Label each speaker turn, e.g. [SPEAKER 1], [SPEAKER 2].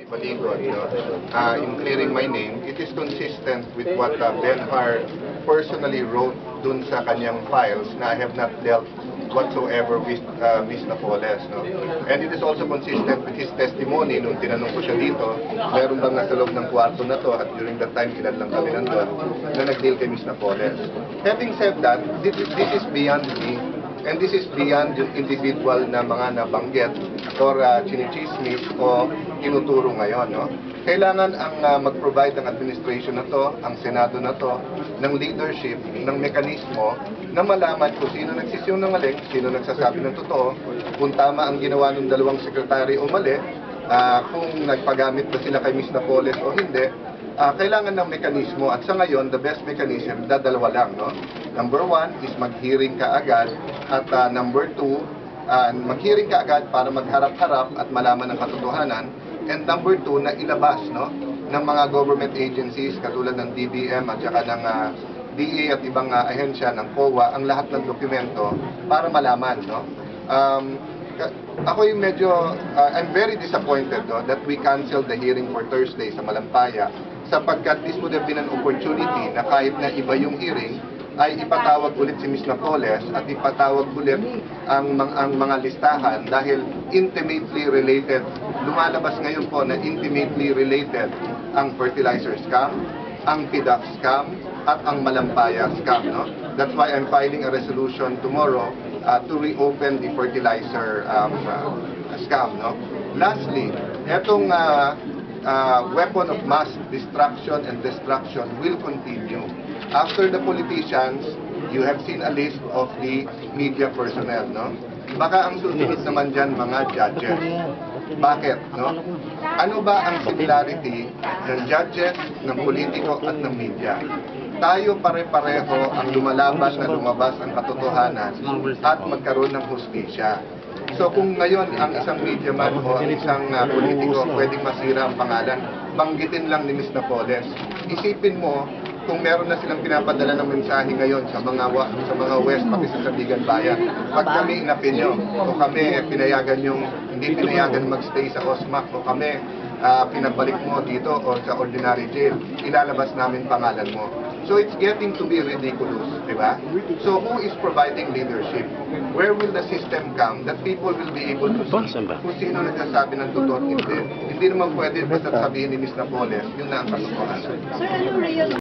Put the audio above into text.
[SPEAKER 1] Baligon, in clearing my name, it is consistent with what Ben Har personally wrote dun sa kanyang files na I have not dealt whatsoever with Ms. Napoles. And it is also consistent with his testimony nung tinanong ko siya dito, meron bang nasa loob ng kwarto na to at during that time ilan lang kami nandun na nag-deal kay Ms. Napoles. Having said that, this is beyond me. And this is beyond yung individual na mga nabanggit or chinichismis o tinuturo ngayon. Kailangan ang mag-provide ng administration na to, ang Senado na to, ng leadership, ng mekanismo na malaman kung sino nagsisinungaling, sino nagsasabi ng totoo, kung tama ang ginawa ng dalawang sekretary o mali, kung nagpagamit ba sila kay Ms. Napoles o hindi. Kailangan ng mekanismo at sa ngayon, the best mechanism, dalawa lang. Number one is mag-hearing ka agad at number two, mag-hearing ka agad para magharap-harap at malaman ang katotohanan. And number two, na ilabas ng mga government agencies katulad ng DBM at saka ng DA at ibang ahensya ng COA ang lahat ng dokumento para malaman. Ako yung medyo, I'm very disappointed that we canceled the hearing for Thursday sa Malampaya sapagkat this would have been an opportunity na kahit na iba yung hearing, ay ipatawag ulit si Ms. Napoles at ipatawag ulit ang mga listahan dahil intimately related. Lumalabas ngayon po na intimately related ang fertilizer scam, ang PDAF scam, at ang Malampaya scam. That's why I'm filing a resolution tomorrow to reopen the fertilizer scam. Lastly, etong weapon of mass destruction and destruction will continue. After the politicians, you have seen a list of the media personnel, Baka ang susunod naman dyan mga judges. Bakit, Ano ba ang similarity ng judges, ng politiko at ng media? Tayo pare-pareho ang lumalaban na lumabas ang katotohanan at magkaroon ng hustisya. So kung ngayon ang isang media man o ang isang politiko pwedeng masira ang pangalan, banggitin lang ni Ms. Napoles. Isipin mo kung meron na silang pinapadala ng mensahe ngayon sa mga West pati sa Sandigan Bayan. Pag kami inapin nyo, o kami pinayagan yung hindi pinayagan magstay sa OSMAC, o kami pinabalik mo dito o sa ordinary jail, ilalabas namin pangalan mo. So it's getting to be ridiculous, di ba? So who is providing leadership? Where will the system come that people will be able to see kung sino nagsasabi ng totoo at hindi? Hindi naman pwede basta sabihin ni Ms. Napoles, yun na ang katotohanan.